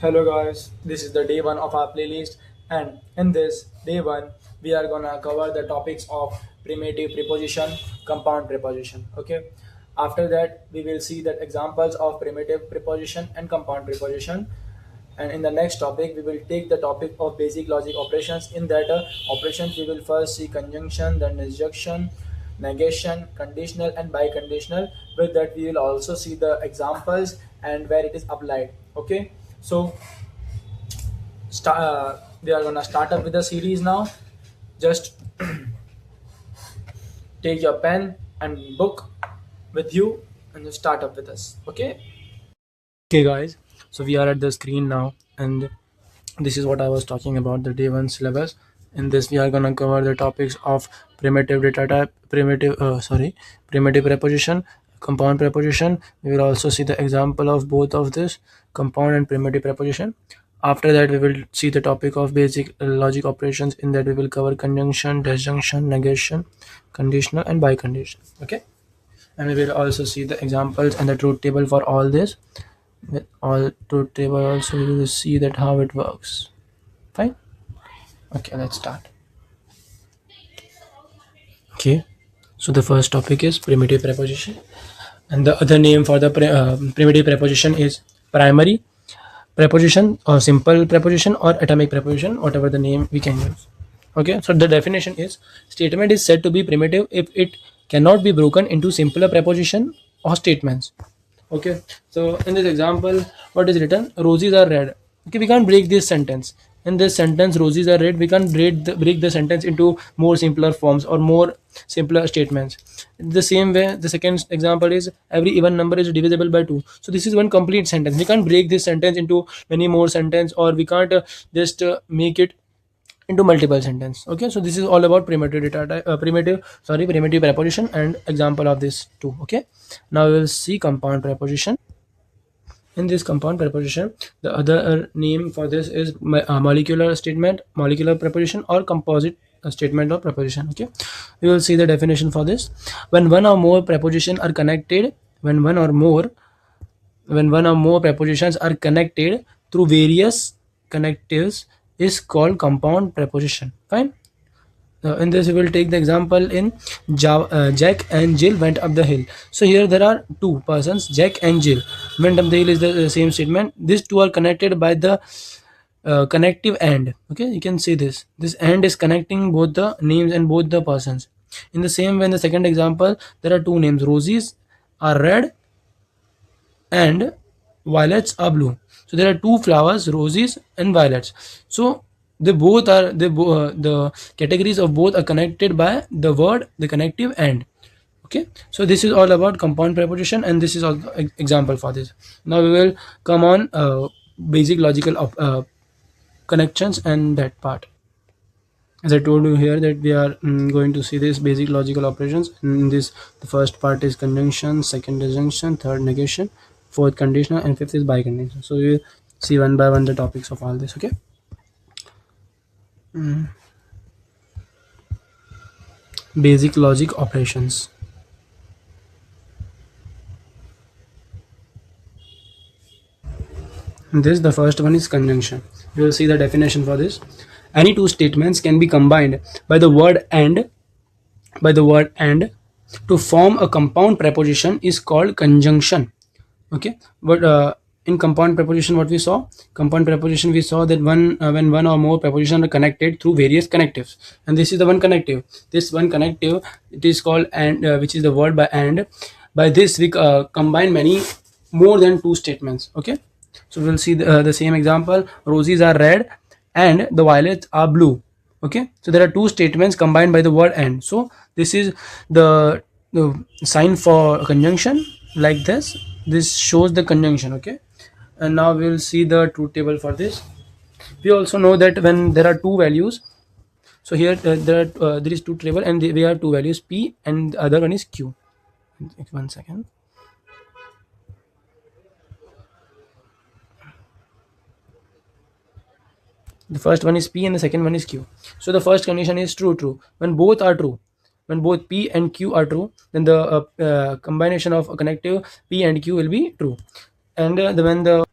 Hello guys, this is the day one of our playlist, and in this day one, we are gonna cover the topics of primitive preposition, compound preposition. Okay. After that, we will see that examples of primitive preposition and compound preposition. And in the next topic, we will take the topic of basic logic operations. In that operations, we will first see conjunction, then disjunction, negation, conditional, and biconditional. With that, we will also see the examples and where it is applied. Okay. So we are gonna start up with the series now. Just take your pen and book with you and just start up with us. Okay. Okay, guys. So we are at the screen now, and this is what I was talking about, the day one syllabus. In this, we are gonna cover the topics of primitive data type, primitive preposition, compound preposition. We will also see the example of both of this, compound and primitive preposition. After that, we will see the topic of basic logic operations. In that, we will cover conjunction, disjunction, negation, conditional, and biconditional. Okay, and we will also see the examples and the truth table for all this. With all truth table, also we will see that how it works. Fine. Okay, let's start. Okay, so the first topic is primitive preposition, and the other name for the primitive preposition is primary preposition or simple preposition or atomic preposition, whatever the name we can use. Okay, so the definition is statement is said to be primitive if it cannot be broken into simpler preposition or statements. Okay, so in this example, what is written? Roses are red. Okay, we can't break this sentence. In this sentence, roses are red. We can't break the sentence into more simpler forms or more simpler statements. The same way, the second example is every even number is divisible by 2. So this is one complete sentence. We can't break this sentence into many more sentence, or we can't just make it into multiple sentence. Okay, so this is all about primitive primitive preposition and example of this too. Okay, now we will see compound preposition. In this compound preposition, the other name for this is molecular statement, molecular preposition, or composite statement or preposition. Okay, we will see the definition for this. When one or more preposition are connected, when one or more prepositions are connected through various connectives is called compound preposition. Fine. In this, we will take the example in Jack and Jill went up the hill. So here there are two persons, Jack and Jill. Went up the hill is the same statement. These two are connected by the connective and. Okay, you can see this. This and is connecting both the names and both the persons. In the same way, in the second example, there are two names. Roses are red and violets are blue. So there are two flowers, roses and violets. So the categories of both are connected by the word, the connective and. Okay, so this is all about compound preposition, and this is also example for this. Now we will come on basic logical connections and that part. As I told you here that we are going to see this basic logical operations. In this, the first part is conjunction, second disjunction, third negation, fourth conditional, and fifth is biconditional. So we will see one by one the topics of all this. Okay. Basic logic operations. This, the first one is conjunction. We will see the definition for this. Any two statements can be combined by the word and to form a compound preposition is called conjunction. Okay, but in compound preposition, what we saw? Compound preposition, we saw that when one or more prepositions are connected through various connectives, and this is the one connective. This one connective, it is called and, which is the word by and. By this, we combine many more than two statements. Okay, so we'll see the same example. Roses are red and the violets are blue. Okay, so there are two statements combined by the word and. So this is the sign for conjunction, like this shows the conjunction. Okay, and now we will see the truth table for this. We also know that when there are two values, so here there is two table and we have two values, p and the other one is q. 1 second. The first one is p and the second one is q. So the first condition is true. When both are true, when both p and q are true, then the combination of a connective p and q will be true. And when the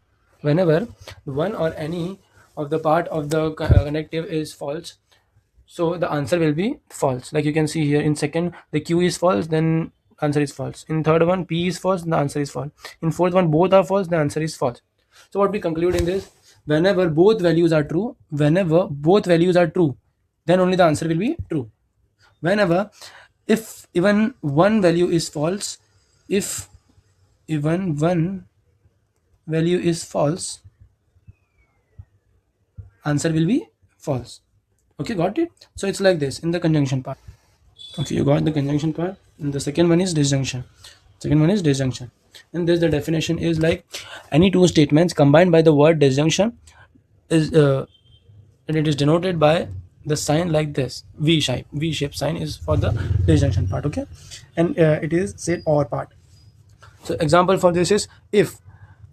whenever one or any of the part of the connective is false, so the answer will be false. Like you can see here, in second the q is false, then answer is false. In third one p is false, the answer is false. In fourth one both are false, the answer is false. So what we conclude in this, whenever both values are true, whenever both values are true, then only the answer will be true. Whenever, if even one value is false, if even one value is false, answer will be false. Okay, got it? So it's like this in the conjunction part. Okay, you got the conjunction part. And the second one is disjunction. Second one is disjunction. And this, the definition is like any two statements combined by the word disjunction is and it is denoted by the sign like this, v shape sign is for the disjunction part. Okay, and it is said or part. So example for this is, if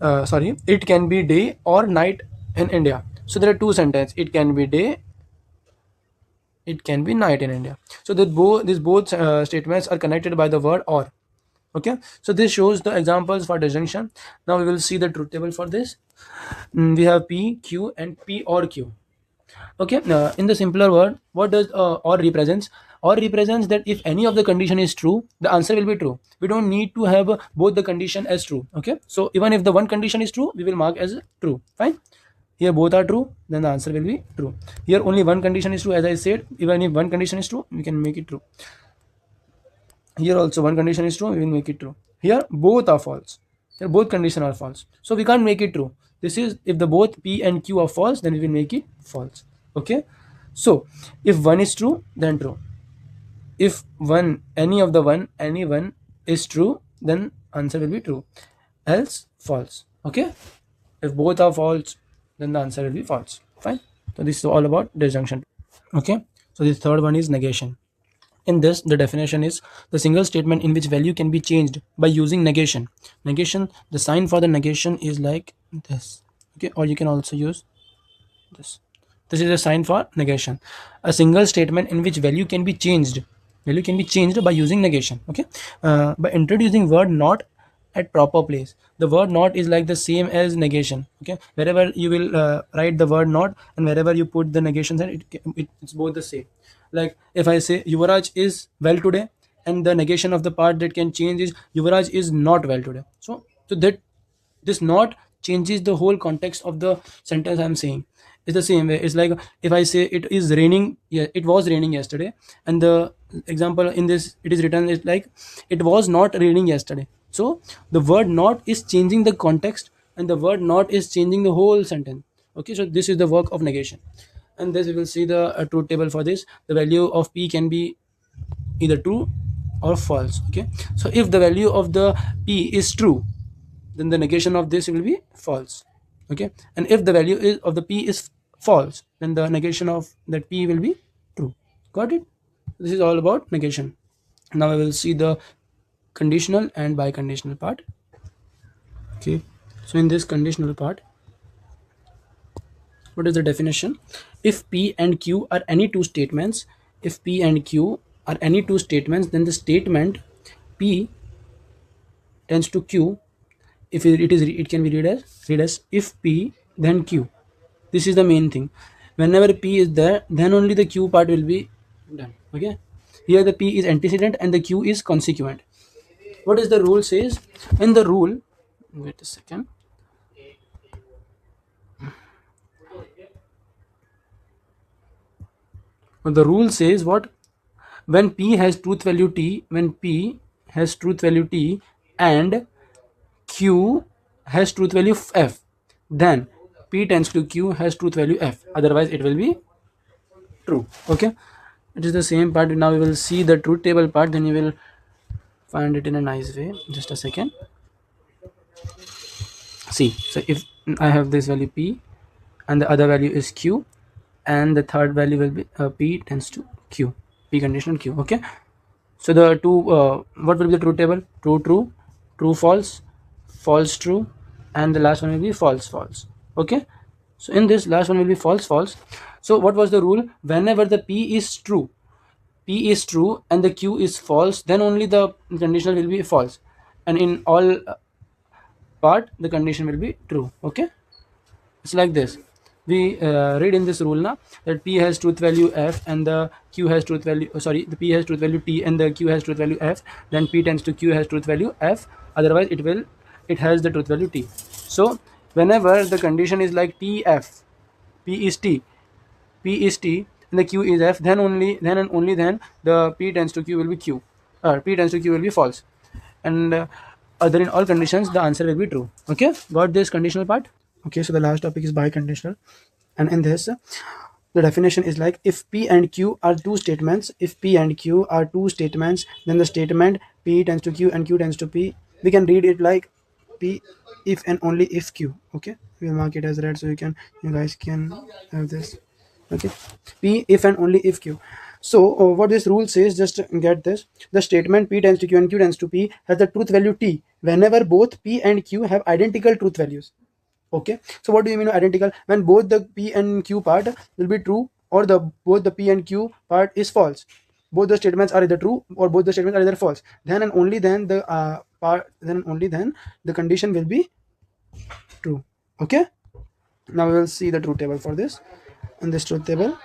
sorry, it can be day or night in India. So there are two sentences, it can be day, it can be night in India. So that both these both statements are connected by the word or. Okay, so this shows the examples for disjunction. Now we will see the truth table for this. We have p, q, and p or q. Okay, in the simpler word, what does or represents? Or represents that if any of the condition is true, the answer will be true. We don't need to have both the condition as true. Okay, so even if the one condition is true, we will mark as true. Fine. Here both are true, then the answer will be true. Here only one condition is true, as I said. Even if one condition is true, we can make it true. Here also one condition is true, we will make it true. Here both are false. Here both conditions are false, so we can't make it true. This is if the both p and q are false, then we will make it false. Okay, so if one is true, then true. If one, any of the one, any one is true, then answer will be true, else false. Okay, if both are false, then the answer will be false. Fine. So this is all about disjunction. Okay, so the third one is negation. In this, the definition is the single statement in which value can be changed by using negation. Negation, the sign for the negation is like this. Okay, or you can also use this. This is a sign for negation. A single statement in which value can be changed. Value can be changed by using negation. Okay, by introducing word not at proper place. The word not is like the same as negation. Okay, wherever you will write the word not and wherever you put the negation, then it's both the same. Like if I say Yuvraj is well today, and the negation of the part that can change is Yuvraj is not well today. So that this not changes the whole context of the sentence I'm saying. It's the same way. It's like if I say it is raining, yeah, it was raining yesterday, and the example in this it is written is like it was not raining yesterday. So the word not is changing the context, and the word not is changing the whole sentence. Okay, so this is the work of negation. And this we will see the truth table for this. The value of p can be either true or false. Okay, so if the value of the p is true, then the negation of this will be false. Okay, and if the value is of the p is false, then the negation of that p will be true. Got it? This is all about negation. Now I will see the conditional and biconditional part. Okay, so in this conditional part, what is the definition? If p and q are any two statements, if p and q are any two statements, then the statement p tends to q. If it can be read as if p then q. This is the main thing. Whenever p is there, then only the q part will be done. Okay, here the p is antecedent and the q is consequent. What is the rule says? In the rule, wait a second. The rule says what? When p has truth value t, when p has truth value t and q has truth value f, then p tends to q has truth value f, otherwise it will be true. Okay, it is the same part. Now we will see the truth table part, then you will find it in a nice way. Just a second. See, so if I have this value p and the other value is q, and the third value will be p tends to q, p conditional q. Okay, so the two what will be the truth table? True true, true false, false true, and the last one will be false false. Okay, so in this last one will be false false. So what was the rule? Whenever the p is true, p is true and the q is false, then only the conditional will be false, and in all part the condition will be true. Okay, It's like this. We read in this rule now that p has truth value f and the q has truth value, sorry, the p has truth value t and the q has truth value f, then p tends to q has truth value f, otherwise it has the truth value t. So whenever the condition is like tf, p is t, p is t and the q is f, then only then and only then the p tends to q will be q, p tends to q will be false, and other in all conditions the answer will be true. Okay, got this conditional part? Okay, so the last topic is biconditional, and in this the definition is like, if p and q are two statements, if p and q are two statements, then the statement p tends to q and q tends to p, we can read it like p if and only if q. Okay, we'll mark it as red so you guys can have this. Okay, p if and only if q. So what this rule says, just get this: the statement p tends to q and q tends to p has the truth value t whenever both p and q have identical truth values. Okay, so what do you mean identical? When both the p and q part will be true, or the both the p and q part is false, both the statements are either true or both the statements are either false, then and only then the then and only then the condition will be true. Okay, now we will see the truth table for this. In this truth table,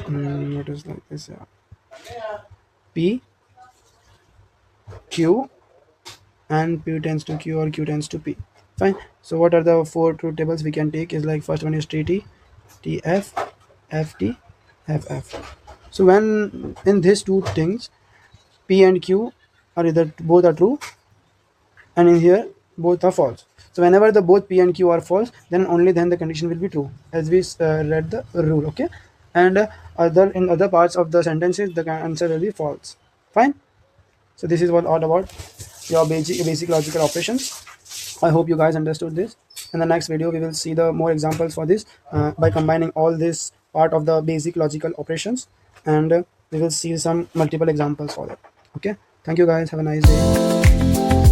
what is like this? P, q, and p tends to q or q tends to p. Fine. So what are the four truth tables we can take? Is like, first one is tt, tf, ft, ff. So when in these two things p and q are either both are true, and in here both are false. So whenever the both p and q are false, then only then the condition will be true, as we read the rule. Okay, and other in other parts of the sentences the answer will be false. Fine. So this is what all about your basic logical operations. I hope you guys understood this. In the next video we will see the more examples for this, by combining all this part of the basic logical operations, and we will see some multiple examples for that. Okay, thank you guys, have a nice day.